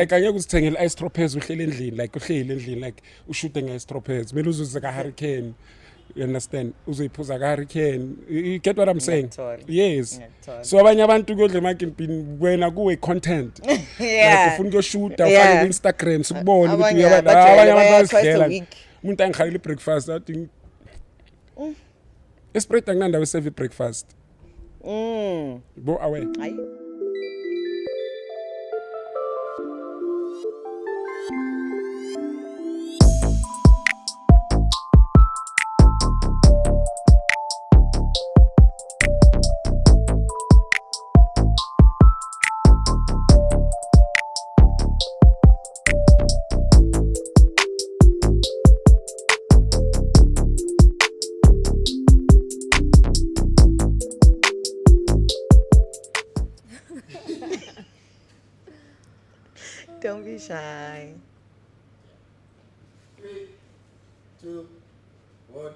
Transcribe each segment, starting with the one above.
ekanye kusithengela i-stropez uhleli endlini like uhleli endlini like ushute nge-stropez kumele uzuze ka-hurricane. You understand? Uzoyiphuza ka-hurricane. You get what I'm saying? Yes. So abanye abantu kuyodla emakimpini wena kuwe content. Like ufuna ukuyoshuta ufake ku-Instagram sikubone ukuthi abanye abantu basidlela. Umuntu angikhalile i-breakfast athi Esprit anginandawo serve i-breakfast. Bo away. Don't be shy. 3, 2, 1.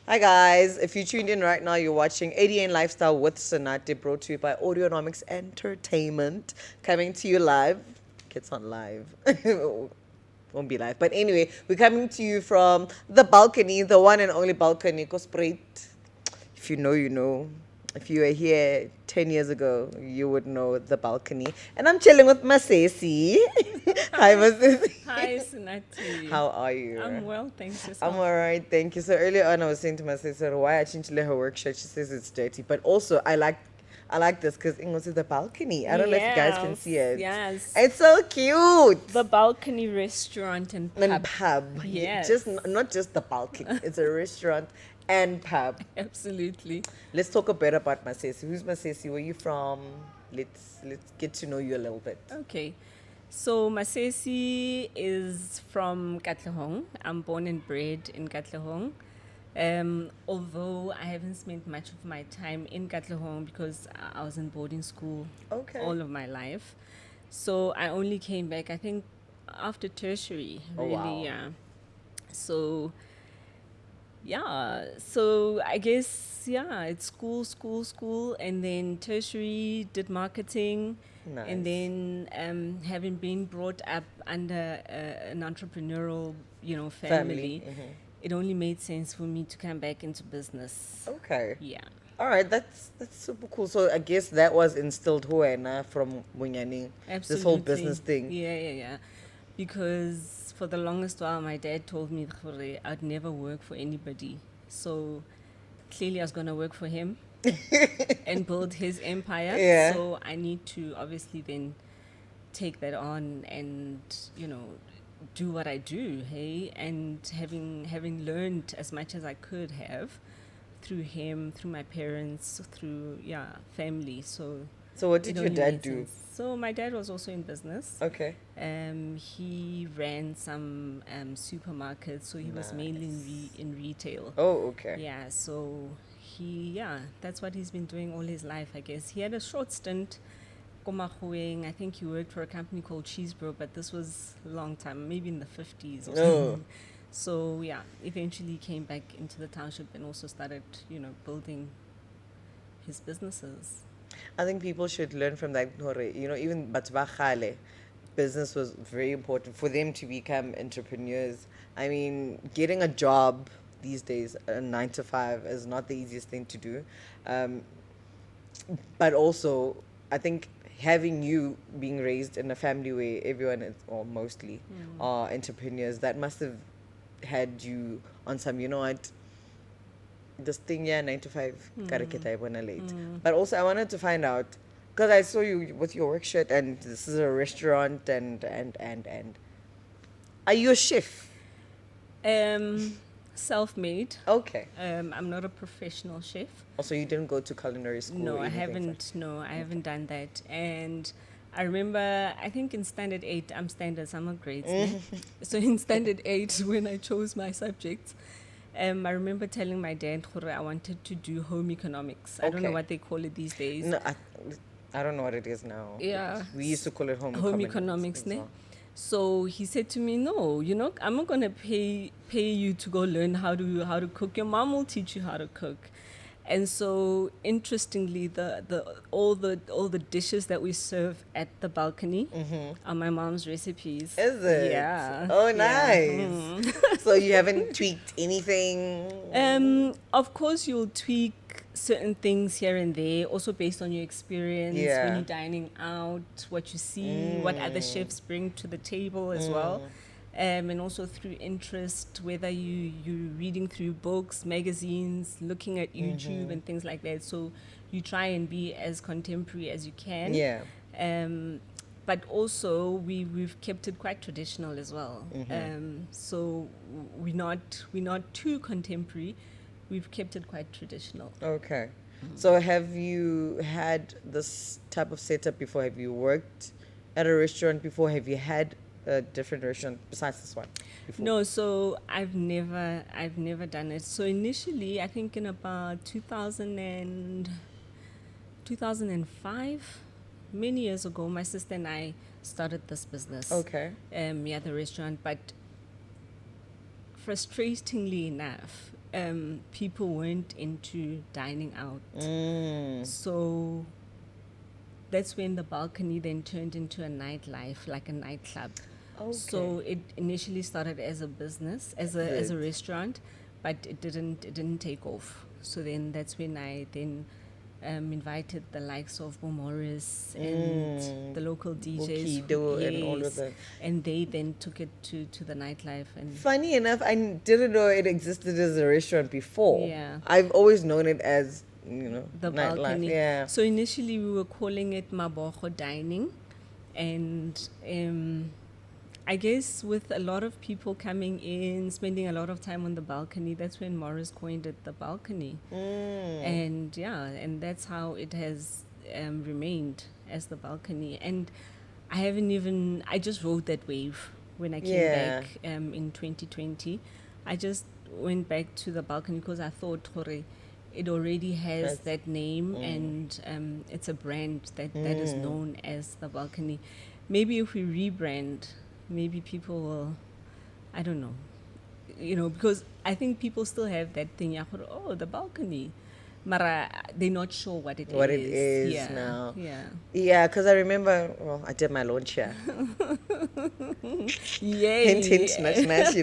Hi guys, if you tuned in right now, you're watching ADN Lifestyle with Sonate, brought to you by Audionomics Entertainment, coming to you live. It's not live. Won't be live. But anyway, we're coming to you from the balcony, the one and only balcony, Kosprit. If you know, you know. If you were here 10 years ago, you would know the balcony. And I'm chilling with MASESI. Hi, MASESI. Hi, Sonate. How are you? I'm well, thanks. I'm all right, thank you. So earlier on, I was saying to MASESI, why I changed her work shirt. She says it's dirty. But also, I like this because it goes to the balcony. I don't know if you guys can see it. Yes. It's so cute. The balcony restaurant and pub. And pub. Yes. Just not just the balcony. It's a restaurant and pub. Absolutely. Let's talk a bit about MASESI. Who's MASESI? Where are you from? Let's get to know you a little bit. Okay. So MASESI is from Kathorus. I'm born and bred in Kathorus. Although I haven't spent much of my time in Kathorus because I was in boarding school all of my life. So I only came back, I think, after tertiary, really. Wow. Yeah. So, yeah. So I guess, yeah, it's school, and then tertiary, did marketing. Nice. And then having been brought up under an entrepreneurial, family. It only made sense for me to come back into business. Okay. Yeah. All right, that's super cool. So I guess that was instilled from Munyani. Absolutely. This whole business thing. Yeah. Because for the longest while, my dad told me I'd never work for anybody. So clearly I was going to work for him and build his empire. Yeah. So I need to obviously then take that on and, do what I do, hey, and having learned as much as I could have through him, through my parents, through family. So what did your dad do? So my dad was also in business. Okay. He ran some supermarkets, so he was mainly in retail. Oh, okay. Yeah, so that's what he's been doing all his life, I guess. He had a short stint. I think he worked for a company called Cheesebro, but this was a long time, maybe in the 50s or something. So eventually came back into the township and also started, building his businesses. I think people should learn from that. Even Batubachale, business was very important for them to become entrepreneurs. I mean, getting a job these days, a 9 to 5, is not the easiest thing to do. But also, I think having you being raised in a family where everyone is, or mostly, are entrepreneurs, that must have had you on some, this thing, 9 to 5, late. But also, I wanted to find out, because I saw you with your work shirt, and this is a restaurant, and are you a chef? Self-made. Okay. I'm not a professional chef. Also, you didn't go to culinary school? No, I haven't. No, I haven't done that. And I remember, I think in standard 8, I'm standards, I'm not grades. So in standard 8, when I chose my subjects, I remember telling my dad I wanted to do home economics. I don't know what they call it these days. No, I don't know what it is now. Yeah. We used to call it home economics. So he said to me, no, I'm not going to pay you to go learn how to cook. Your mom will teach you how to cook. And so, interestingly, all the dishes that we serve at the balcony are my mom's recipes. Is it? Yeah. Oh, Yeah. nice. So you haven't tweaked anything? Of course, you'll tweak certain things here and there, also based on your experience when you're dining out, what you see, what other chefs bring to the table as well. And also through interest, whether you're reading through books, magazines, looking at YouTube and things like that. So you try and be as contemporary as you can. Yeah. But also we've kept it quite traditional as well. So we're not too contemporary. We've kept it quite traditional. Okay. So have you had this type of setup before? Have you worked at a restaurant before? Have you had a different restaurant besides this one before? No, so I've never done it. So initially, I think in about 2005, many years ago, my sister and I started this business. Okay. The restaurant, but frustratingly enough, people weren't into dining out. So that's when the balcony then turned into a nightlife, like a nightclub. Okay. So it initially started as a business, as a restaurant, but it didn't take off. So then that's when I then invited the likes of Bo Morris and the local DJs. Kido and all of that. And they then took it to the nightlife. And Funny enough, I didn't know it existed as a restaurant before. Yeah. I've always known it as, the nightlife. balcony. Yeah. So initially we were calling it Mabogo Dining, and I guess with a lot of people coming in, spending a lot of time on the balcony, that's when Morris coined it the balcony. And and that's how it has remained as the balcony. And I just rode that wave when I came back in 2020. I just went back to the balcony because I thought, it already has that name and it's a brand that is known as the balcony. Maybe if we rebrand, maybe people will, I don't know, because I think people still have that thing, the balcony. Mara, they're not sure what it is. What it is now. Yeah. Yeah, because I remember, I did my launch here. Yay. Hint, hint, smash, smash,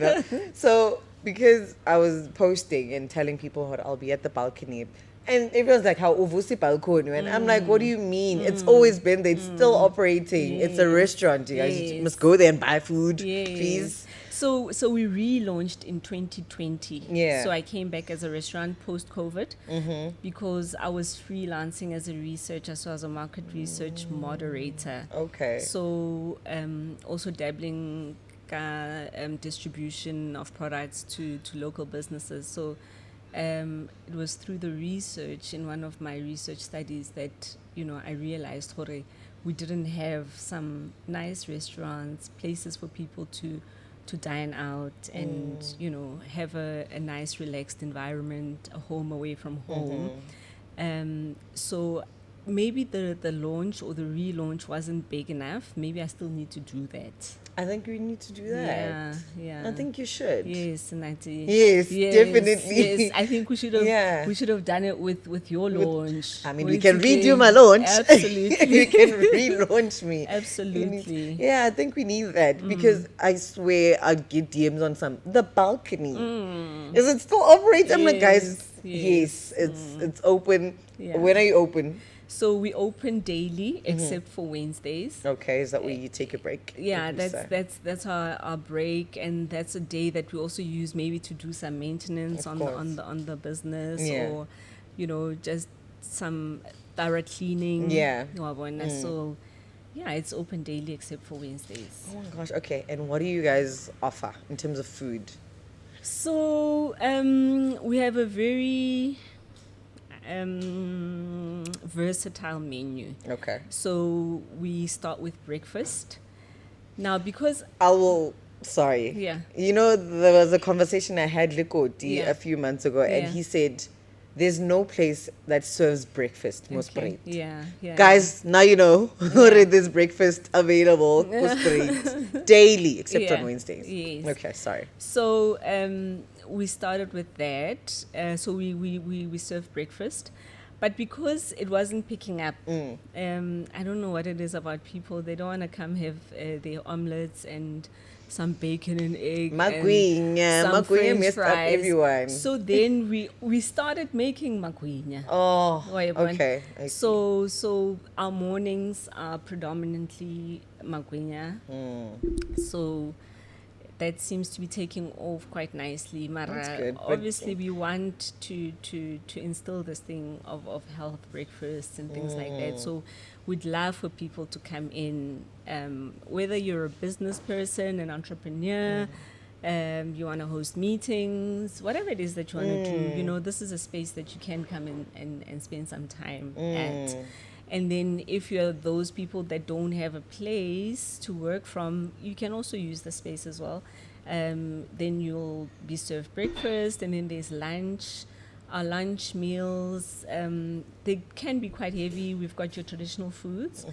So, because I was posting and telling people I'll be at the balcony, and everyone's like, how uvusi balcony? And I'm like, what do you mean? It's always been there. It's still operating. It's a restaurant. You guys must go there and buy food, please. So we relaunched in 2020. Yeah. So I came back as a restaurant post-COVID because I was freelancing as a researcher, so as a market research moderator. Okay. So also dabbling distribution of products to local businesses. So it was through the research in one of my research studies that I realized we didn't have some nice restaurants, places for people to dine out and have a nice relaxed environment, a home away from home. So maybe the launch or the relaunch wasn't big enough. Maybe I still need to do that. I think we need to do that. Yeah. I think you should. Yes, Nati. Yes, definitely. Yes, I think we should have done it with your launch. I mean, we can redo my launch. Absolutely. You can relaunch me. Absolutely. Yeah, I think we need that because I swear I get DMs on the balcony. Is it still operating? I'm like, guys, yes, it's open. Yeah. When are you open? So we open daily except for Wednesdays. Okay, is that where you take a break? Yeah, that's our break, and that's a day that we also use maybe to do some maintenance on the business or just some thorough cleaning. Yeah. So it's open daily except for Wednesdays. Oh my gosh, okay. And what do you guys offer in terms of food? So we have a very versatile menu. Okay. So we start with breakfast. Now, because sorry. Yeah. There was a conversation I had with Likoti a few months ago, and he said, "There's no place that serves breakfast, Mosprit." Yeah. Guys, now you know there's breakfast available, Mosprit, daily, except on Wednesdays. Yes. Okay, sorry. So we started with that. So we served breakfast. But because it wasn't picking up, I don't know what it is about people. They don't want to come have their omelets and some bacon and egg Magwinya. some Magwinya French messed up fries. everyone. So then we started making magwinya. Oh, Wayabona. okay. I see. So our mornings are predominantly magwinya. So that seems to be taking off quite nicely. Mara, That's good, but- obviously, we want to instill this thing of health breakfasts and things like that. So we'd love for people to come in, whether you're a business person, an entrepreneur, you want to host meetings, whatever it is that you want to do. You know, this is a space that you can come in and spend some time at. And then if you're those people that don't have a place to work from, you can also use the space as well. Then you'll be served breakfast, and then there's lunch. Our lunch meals, they can be quite heavy. We've got your traditional foods,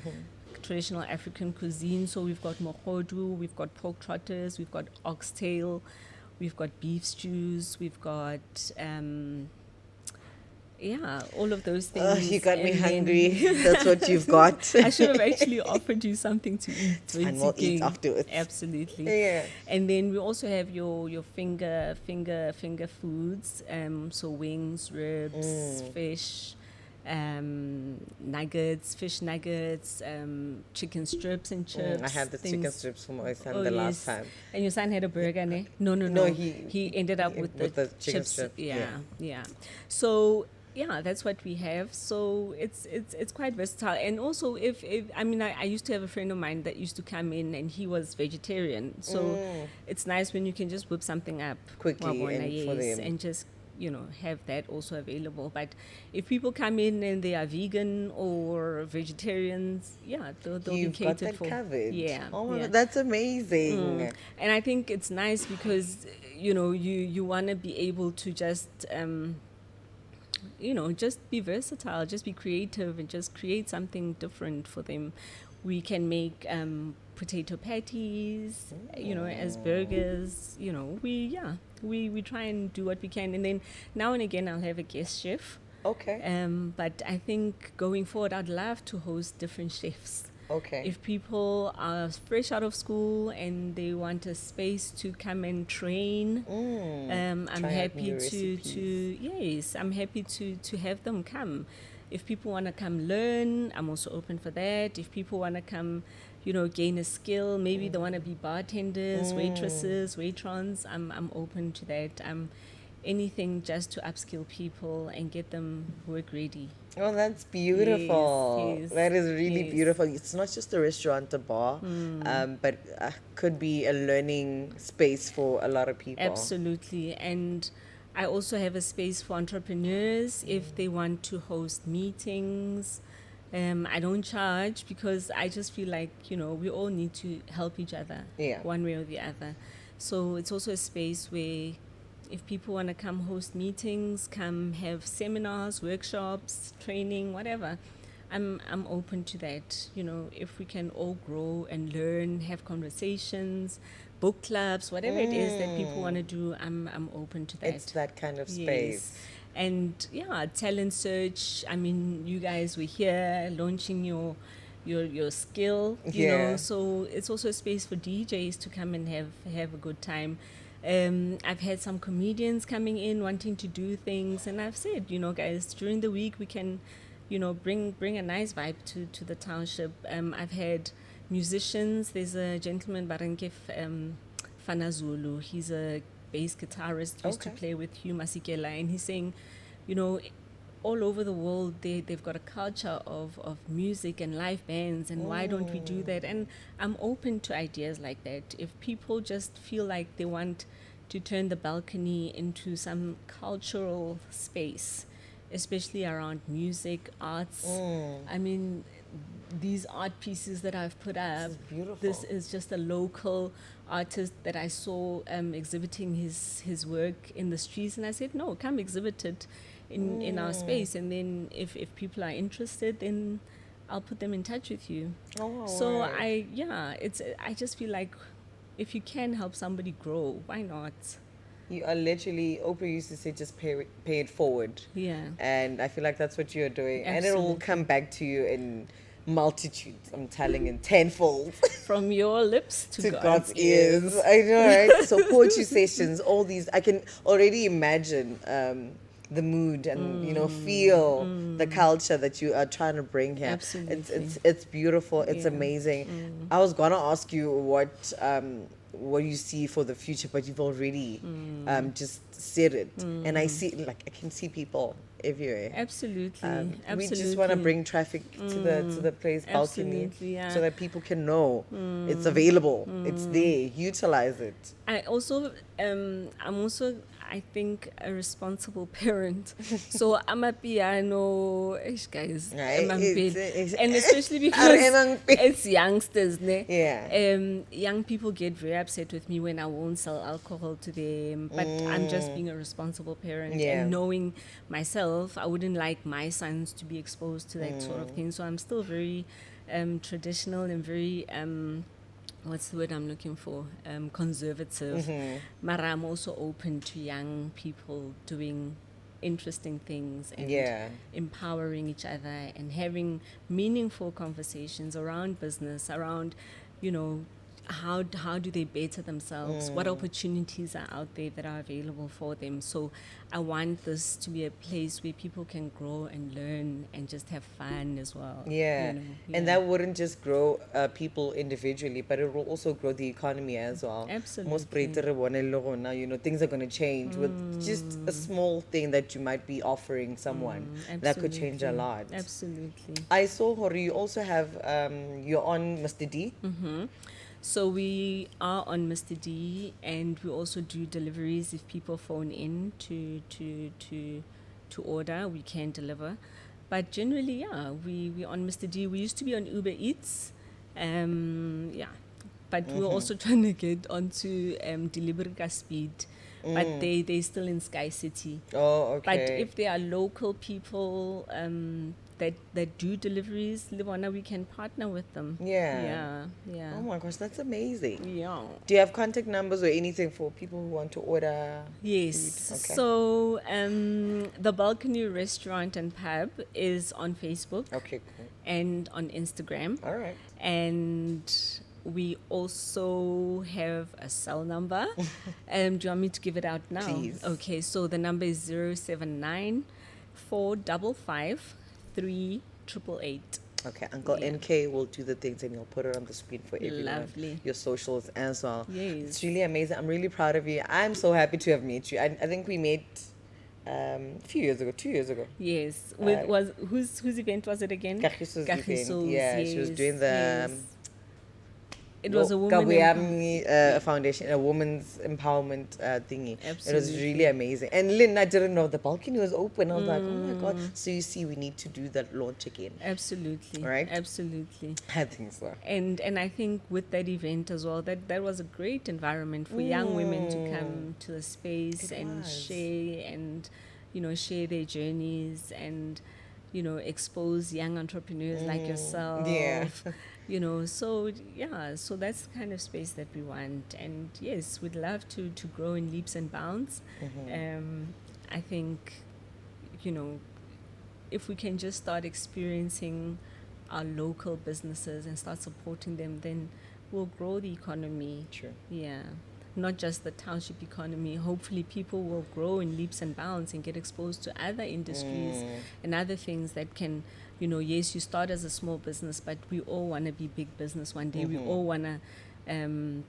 traditional African cuisine. So we've got mohodu, we've got pork trotters, we've got oxtail, we've got beef stews, we've got... all of those things. Oh, you got me And then- hungry. That's what you've got. I should have actually offered you something to eat. And we'll eat afterwards. Absolutely. Yeah. And then we also have your finger foods. So wings, ribs, fish, nuggets, fish nuggets, chicken strips and chips. I had the chicken things- strips for my son Oh, the last yes. time. And your son had a burger, ne? No, No, he ended up with the chicken chips. strip, Yeah. So yeah, that's what we have. So it's quite versatile. And also, if I used to have a friend of mine that used to come in, and he was vegetarian. So it's nice when you can just whip something up Quickly Wabona, and for them. and just have that also available. But if people come in and they are vegan or vegetarians, they'll be You've got catered that for. covered. Yeah. Oh my yeah. God, that's amazing. And I think it's nice because you want to be able to just just be versatile, just be creative, and just create something different for them. We can make potato patties, as burgers. We try and do what we can, and then now and again I'll have a guest chef. Okay. But I think going forward, I'd love to host different chefs. Okay. If people are fresh out of school and they want a space to come and train, I'm Try out happy new recipes. I'm happy to have them come. If people want to come learn, I'm also open for that. If people want to come, gain a skill, maybe they want to be bartenders, waitresses, waitrons, I'm open to that. Anything just to upskill people and get them work ready. Oh, that's beautiful. Yes, That is really yes. beautiful. It's not just a restaurant, a bar, but could be a learning space for a lot of people. Absolutely. And I also have a space for entrepreneurs if they want to host meetings. I don't charge because I just feel like, we all need to help each other one way or the other. So it's also a space where if people want to come host meetings, come have seminars, workshops, training, whatever, I'm open to that. If we can all grow and learn, have conversations, book clubs, whatever it is that people want to do, I'm open to that. It's that kind of space. Yes. And talent search. I mean, you guys were here launching your skill, you know. So it's also a space for DJs to come and have a good time. I've had some comedians coming in wanting to do things, and I've said, guys, during the week we can, bring a nice vibe to the township. I've had musicians. There's a gentleman, Baranke Fanazulu. He's a bass guitarist, used to play with Hugh Masikela, and he's saying, all over the world they've got a culture of music and live bands, and why don't we do that? And I'm open to ideas like that. If people just feel like they want to turn the balcony into some cultural space, especially around music, arts. I mean, these art pieces that I've put up, beautiful. This is just a local artist that I saw exhibiting his work in the streets, and I said, no, come exhibit it in our space, and then if people are interested, then I'll put them in touch with you. So right. I just feel like if you can help somebody grow, why not? You are literally, Oprah used to say, just pay it forward. Yeah. And I feel like that's what you're doing. And it will come back to you in multitudes, I'm telling you, tenfold. From your lips to God's ears. I know, right? So poetry sessions, all these, I can already imagine the mood and, feel the culture that you are trying to bring here. Absolutely. It's beautiful. It's amazing. I was going to ask you what you see for the future, but you've already just said it. And I can see people everywhere. Absolutely. We just want to bring traffic to the place balcony, so that people can know it's available, it's there, utilize it. I think a responsible parent. So I'm a piano guys. And especially because it's youngsters, ne? Yeah. Young people get very upset with me when I won't sell alcohol to them. But I'm just being a responsible parent and knowing myself, I wouldn't like my sons to be exposed to that sort of thing. So I'm still very traditional and very what's the word I'm looking for? Conservative. But I'm also open to young people doing interesting things and empowering each other and having meaningful conversations around business, around, how do they better themselves? What opportunities are out there that are available for them? So I want this to be a place where people can grow and learn and just have fun as well. And that wouldn't just grow people individually, but it will also grow the economy as well. Absolutely. Things are going to change with just a small thing that you might be offering someone. That could change a lot. Absolutely. I saw, Hori, you also have, you're on Mr. D. So we are on Mr. D, and we also do deliveries. If people phone in to order, we can deliver. But generally, we're on Mr. D. We used to be on Uber Eats, but we're also trying to get onto Delibrica Speed. But they're still in Sky City. Oh, okay. But if there are local people that do deliveries, Livana, we can partner with them. Yeah. Yeah. Oh my gosh, that's amazing. Yeah. Do you have contact numbers or anything for people who want to order? Yes. Food? Okay. So the Balcony Restaurant and Pub is on Facebook. Okay, cool. And on Instagram. All right. And we also have a cell number. Do you want me to give it out now? Please. Okay, so the number is 079 455 3888. Okay, Uncle NK will do the things and he'll put it on the screen for everyone. Lovely. Your socials as well. Yes. It's really amazing. I'm really proud of you. I'm so happy to have met you. I think we met a few years ago, 2 years ago. Yes. Whose event was it again? Kathorus' event. Yeah, yes, she was doing the... It was a woman foundation, a women's empowerment thingy. Absolutely. It was really amazing. And Lynn, I didn't know the balcony was open. I was like, oh my God. So you see, we need to do that launch again. Absolutely. Right? Absolutely. I think so. And I think with that event as well, that was a great environment for young women to come to the space share and, share their journeys and, expose young entrepreneurs like yourself. Yeah. So that's the kind of space that we want. And yes, we'd love to grow in leaps and bounds. I think, if we can just start experiencing our local businesses and start supporting them, then we'll grow the economy. Sure. Yeah. Not just the township economy. Hopefully people will grow in leaps and bounds and get exposed to other industries and other things that can, yes, you start as a small business, but we all want to be big business one day. We all want to,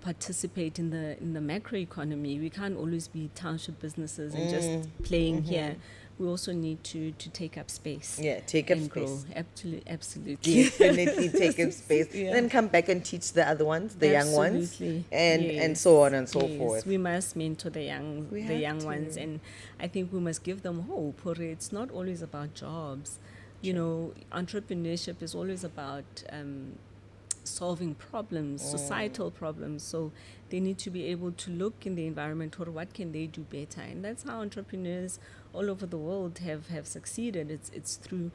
participate in the macro economy. We can't always be township businesses and just playing here. We also need to take up space. Yeah, take up and space. Grow. Absolutely. Definitely take up space. And then come back and teach the other ones, the young ones, and so on and so forth. We must mentor the young ones, and I think we must give them hope. It's not always about jobs. Entrepreneurship is always about solving problems, societal problems. So they need to be able to look in the environment or what can they do better. And that's how entrepreneurs all over the world have succeeded. It's through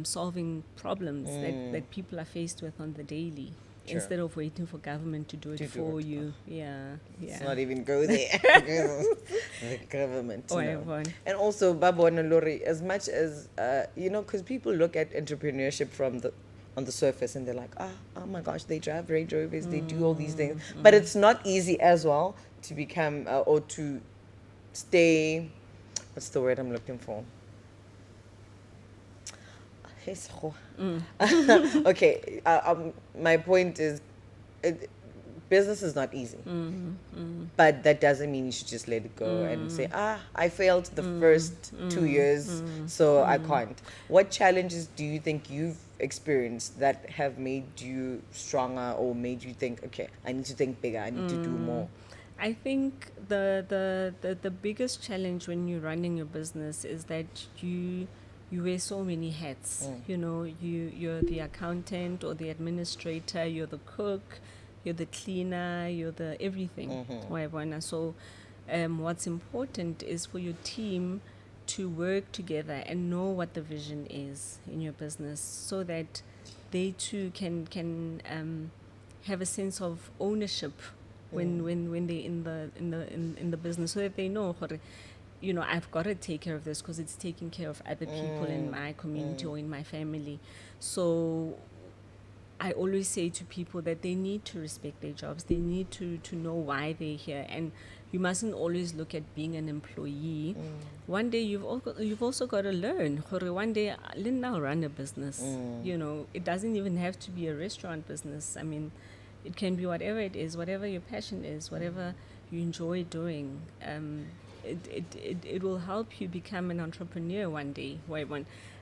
solving problems that people are faced with on the daily. instead of waiting for government to do it for you. Yeah. Let's not even go there. The government. Oh, no. everyone. And also, Babona Lori, as much as, because people look at entrepreneurship on the surface and they're like, oh my gosh, they drive Range Rovers, they do all these things. But it's not easy as well to become or to stay, what's the word I'm looking for? Okay, my point is, business is not easy. But that doesn't mean you should just let it go and say, I failed the first 2 years, so I can't. What challenges do you think you've experienced that have made you stronger or made you think, okay, I need to think bigger, I need to do more? I think the biggest challenge when you're running your business is that you wear so many hats. You're the accountant or the administrator, you're the cook, you're the cleaner, you're the everything. So what's important is for your team to work together and know what the vision is in your business, so that they too can have a sense of ownership when they're in the business, so that they know, I've got to take care of this because it's taking care of other people in my community or in my family. So I always say to people that they need to respect their jobs. They need to know why they're here. And you mustn't always look at being an employee. One day you've also got to learn. One day, I'll run a business. It doesn't even have to be a restaurant business. I mean, it can be whatever it is, whatever your passion is, whatever you enjoy doing. It will help you become an entrepreneur one day.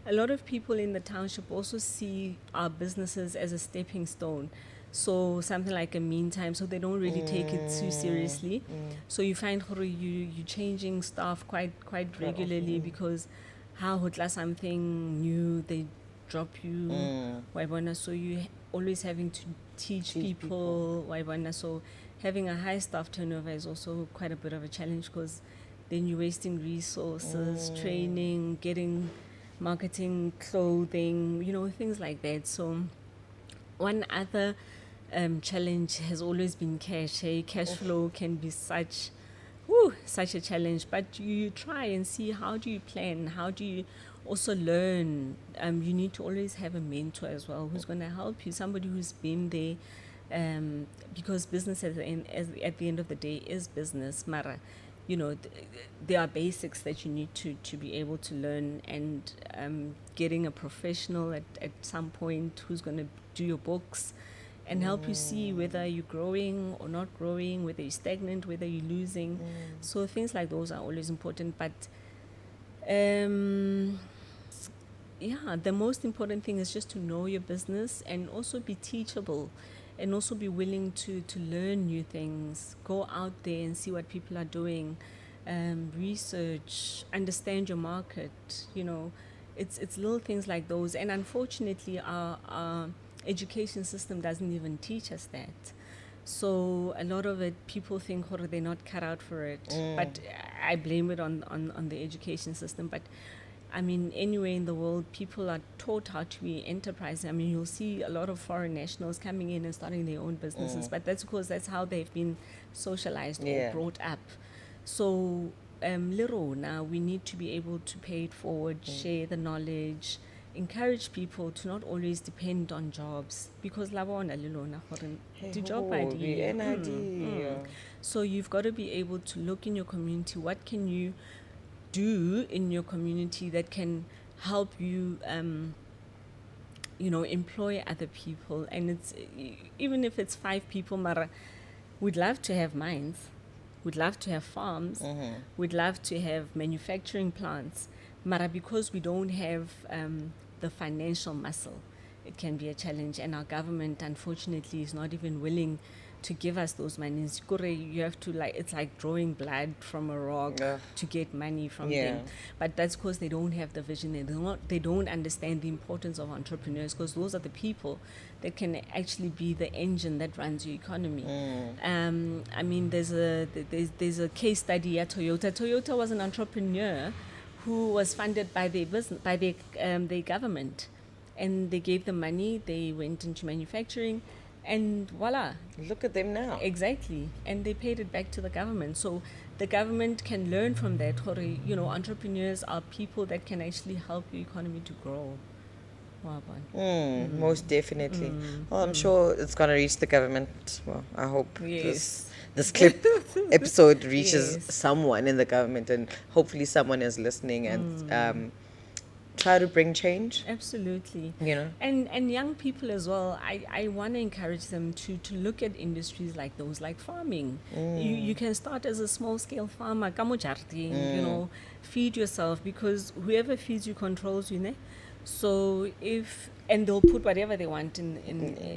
A lot of people in the township also see our businesses as a stepping stone, so something like a meantime, so they don't really take it too seriously. So you find you changing staff quite regularly, because how hotla something new, they drop you. So you always having to teach people. So having a high staff turnover is also quite a bit of a challenge, because then you're wasting resources, training, getting marketing, clothing, things like that. So one other challenge has always been cash. Cash flow can be such a challenge, but you try and see, how do you plan, how do you also learn. You need to always have a mentor as well, who's going to help you, somebody who's been there, because business at the end of the day is business. Mara, there are basics that you need to be able to learn, and getting a professional at some point who's going to do your books and help you see whether you're growing or not growing, whether you're stagnant, whether you're losing. So things like those are always important. But the most important thing is just to know your business and also be teachable, and also be willing to learn new things. Go out there and see what people are doing, research, understand your market. It's little things like those. And unfortunately, our education system doesn't even teach us that. So a lot of it, people think, they're not cut out for it. But I blame it on the education system. But I mean, anywhere in the world, people are taught how to be enterprising. I mean, you'll see a lot of foreign nationals coming in and starting their own businesses, but that's because that's how they've been socialized or brought up. So, now we need to be able to pay it forward, share the knowledge, encourage people to not always depend on jobs, because so you've got to be able to look in your community. What can you do in your community that can help you employ other people? And it's even if it's 5 people, Mara, we'd love to have mines, we'd love to have farms, we'd love to have manufacturing plants, Mara, because we don't have the financial muscle, it can be a challenge. And our government, unfortunately, is not even willing to give us those monies. You have to, it's like drawing blood from a rock to get money from them. But that's because they don't have the vision, and they don't understand the importance of entrepreneurs, because those are the people that can actually be the engine that runs your economy. I mean, there's a case study at Toyota. Toyota was an entrepreneur who was funded by their business, by their government, and they gave them money. They went into manufacturing, And voila. Look at them now. Exactly. And they paid it back to the government. So the government can learn from that. Entrepreneurs are people that can actually help your economy to grow. Most definitely. Well, I'm sure it's going to reach the government. Well, I hope this clip episode reaches someone in the government, and hopefully someone is listening and try to bring change. Absolutely. You know, and young people as well. I want to encourage them to look at industries like those, like farming. You can start as a small scale farmer, feed yourself, because whoever feeds you controls you, ne? So and they'll put whatever they want in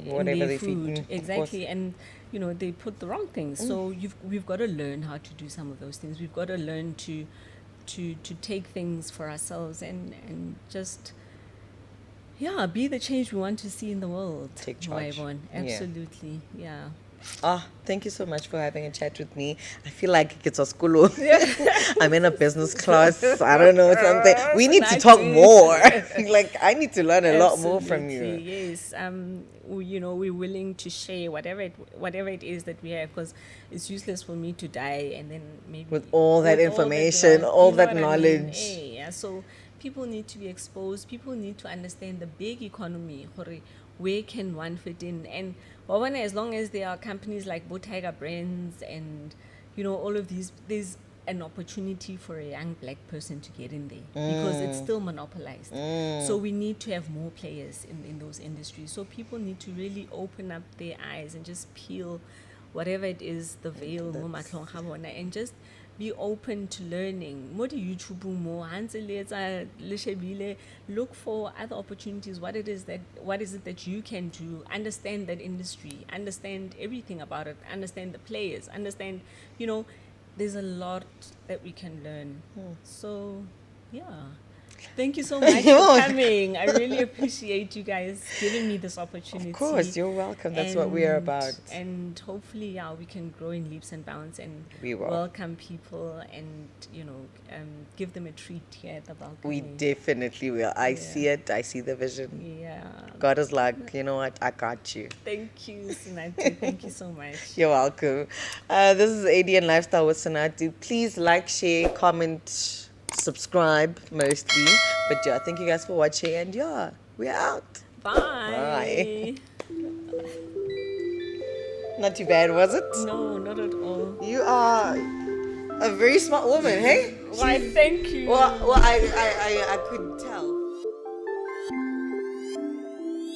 whatever their they food. feed. Exactly. And they put the wrong things. So we've got to learn how to do some of those things. We've got to learn to take things for ourselves and just be the change we want to see in the world. Take charge. Absolutely. Yeah. Thank you so much for having a chat with me. I feel like it's a school. I'm in a business class. I don't know, something. We need to talk more. Like, I need to learn a lot more from you. Yes. We're willing to share whatever it is that we have, because it's useless for me to die and then maybe with all that information, all that knowledge. So people need to be exposed. People need to understand the big economy. Where can one fit in? And as long as there are companies like Tiger Brands and all of these, there's an opportunity for a young black person to get in there because it's still monopolized. So we need to have more players in those industries. So people need to really open up their eyes and just peel whatever it is, the veil, and just be open to learning. Look for other opportunities. What is it that you can do? Understand that industry. Understand everything about it. Understand the players. Understand, there's a lot that we can learn. So, thank you so much for coming. I really appreciate you guys giving me this opportunity. Of course, you're welcome. That's what we are about. And hopefully, we can grow in leaps and bounds and we will welcome people and, give them a treat here at the balcony. We definitely will. I see it. I see the vision. Yeah. God is like, you know what? I got you. Thank you, Sanatu. Thank you so much. You're welcome. This is ADN Lifestyle with Sanatu. Please like, share, comment, subscribe mostly. But thank you guys for watching, and we're out. Bye. Not too bad, was it? No, not at all. You are a very smart woman, hey? Why, thank you. Well, I could tell.